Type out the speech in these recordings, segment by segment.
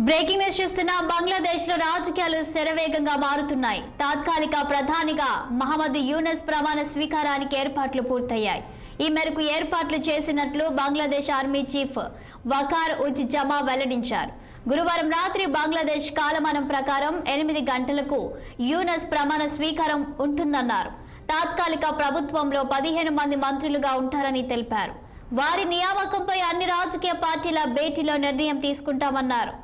Breaking news చూస్తున్న బంగ్లాదేశ్ లో రాజకీయాలు శరవేగంగా మారుతున్నాయి. తాత్కాలిక ప్రధానిగా మహమ్మద్ యూనస్ ప్రమాణ స్వీకారానికి ఏర్పాట్లు పూర్తయ్యాయి. ఈ మేరకు ఏర్పాట్లు చేసినట్లు బంగ్లాదేశ్ ఆర్మీ చీఫ్ వకార్ ఉజ్ జమా వెల్లడించారు. గురువారం రాత్రి బంగ్లాదేశ్ కాలమానం ప్రకారం 8 గంటలకు యూనస్ ప్రమాణ స్వీకారం ఉంటుందన్నారు. తాత్కాలిక ప్రభుత్వంలో 15 మంది మంత్రులుగా ఉంటారని తెలిపారు. వారి నియామకంపై అన్ని రాజకీయ పార్టీల భేటీలో నిర్ణయం తీసుకుంటామన్నారు.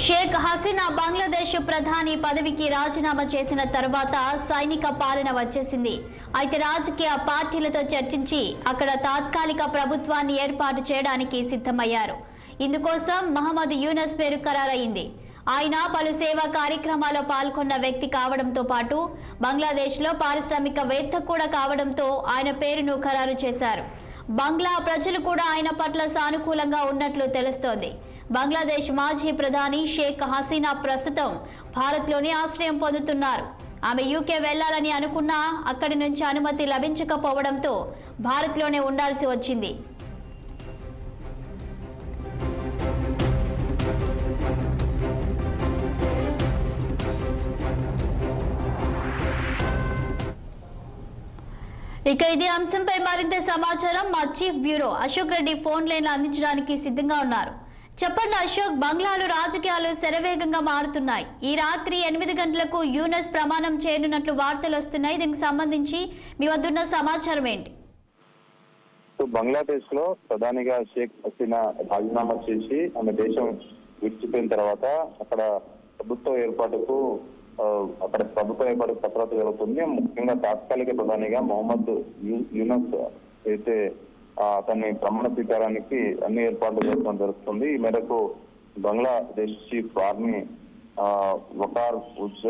షేక్ హసీనా బంగ్లాదేశ్ ప్రధాని పదవికి రాజీనామా చేసిన తర్వాత సైనిక పాలన వచ్చేసింది. అయితే రాజకీయ పార్టీలతో చర్చించి అక్కడ తాత్కాలిక ప్రభుత్వాన్ని ఏర్పాటు చేయడానికి సిద్ధమయ్యారు. ఇందుకోసం మహమ్మద్ యూనస్ పేరు ఖరారైంది. ఆయన పలు సేవా కార్యక్రమాల్లో పాల్గొన్న వ్యక్తి కావడంతో పాటు బంగ్లాదేశ్లో పారిశ్రామికవేత్త కూడా కావడంతో ఆయన పేరును ఖరారు చేశారు. బంగ్లా ప్రజలు కూడా ఆయన పట్ల సానుకూలంగా ఉన్నట్లు తెలుస్తోంది. బంగ్లాదేశ్ మాజీ ప్రధాని షేక్ హసీనా ప్రస్తుతం భారత్లోని ఆశ్రయం పొందుతున్నారు. ఆమె యూకే వెళ్లాలని అనుకున్నా అక్కడి నుంచి అనుమతి లభించకపోవడంతో భారత్లోనే ఉండాల్సి వచ్చింది. ఇక ఇదే అంశంపై మరింత సమాచారం మా chief bureau Ashok Reddy phone లైన్లో అందించడానికి సిద్ధంగా ఉన్నారు. చెప్పండి అశోక్, బంగ్లాలో రాజకీయాలు శరవేగంగా మారుతున్నాయి. ఈ రాత్రి 8 గంటలకు యూనస్ ప్రమాణం చేయనున్నట్లు వార్తలు వస్తున్నాయి. దీనికి సంబంధించి మీ వద్దున్న సమాచారం ఏంటి? బంగ్లాదేశ్ లో ప్రధానిగా షేక్ హసీనా రాజీనామా చేసి ఆమె దేశం విడిచిపోయిన తర్వాత అక్కడ ప్రభుత్వ ఏర్పాటుకు కసరత్తు జరుగుతుంది. ముఖ్యంగా తాత్కాలిక ప్రధానిగా మహమ్మద్ యూనస్ అయితే అతన్ని ప్రమాణ స్వీకారానికి అన్ని ఏర్పాట్లు చేయడం జరుగుతుంది. ఈ మేరకు బంగ్లాదేశ్ చీఫ్ ఆర్మీ వకార్ ఉజ్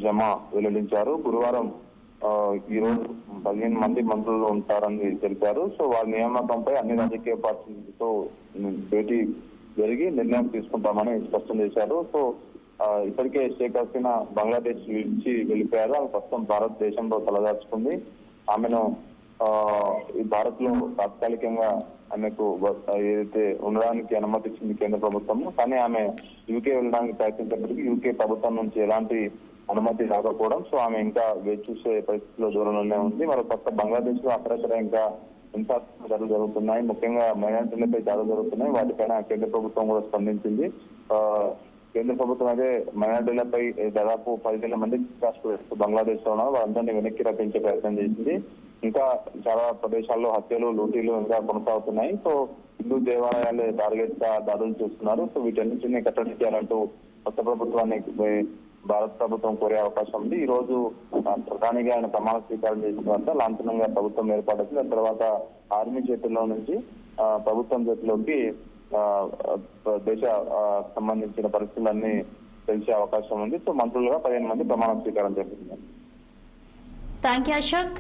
జమా వెల్లడించారు. గురువారం ఈ రోజు 15 మంది మంత్రులు ఉంటారని తెలిపారు. సో వారి నియామకంపై అన్ని రాజకీయ పార్టీలతో భేటీ జరిగి నిర్ణయం తీసుకుంటామని స్పష్టం చేశారు. సో ఇప్పటికే షేక్ హసీనా బంగ్లాదేశ్ విడిచి వెళ్ళిపోయారు. ఆమె ప్రస్తుతం భారతదేశంలో తలదాచుకుంది. ఆమెను ఈ భారత్ లో తాత్కాలికంగా ఆమెకు ఏదైతే ఉండడానికి అనుమతి ఇచ్చింది కేంద్ర ప్రభుత్వం, కానీ ఆమె యూకే వెళ్ళడానికి ప్రయత్నించినప్పటికీ యూకే ప్రభుత్వం నుంచి ఎలాంటి అనుమతి రాకపోవడం, సో ఆమె ఇంకా వేచి చూసే పరిస్థితిలో దూరంలోనే ఉంది. మరోపక్క బంగ్లాదేశ్ లో అక్కడక్కడ ఇంకా హింసాత్మక దాడులు జరుగుతున్నాయి. ముఖ్యంగా మైనారిటీలపై దాడులు జరుగుతున్నాయి. వాటిపైన కేంద్ర ప్రభుత్వం కూడా స్పందించింది. కేంద్ర ప్రభుత్వం అయితే మైనారిటీలపై దాదాపు 10,000 మంది బంగ్లాదేశ్ లో ఉన్నారు. వాళ్ళందరినీ వెనక్కి రప్పించే ప్రయత్నం చేసింది. ఇంకా చాలా ప్రదేశాల్లో హత్యలు, లూటీలు ఇంకా కొనసాగుతున్నాయి. సో హిందూ దేవాలయాలు టార్గెట్ గా దాడులు చేస్తున్నారు. సో వీటన్నింటినీ కట్టడి చేయాలంటూ కొత్త ప్రభుత్వాన్ని భారత ప్రభుత్వం కోరే అవకాశం ఉంది. ఈ రోజు ప్రధానిగా ఆయన ప్రమాణ స్వీకారం చేసిన తర్వాత లాంఛనంగా ప్రభుత్వం ఏర్పడుతుంది. ఆ తర్వాత ఆర్మీ చేతుల్లో నుంచి ప్రభుత్వం చేతిలోకి దేశ సంబంధించిన పరిస్థితులన్నీ తెలిసే అవకాశం ఉంది. సో మంత్రులుగా 15 మంది ప్రమాణ స్వీకారం చేస్తున్నారు. Thank you Ashok.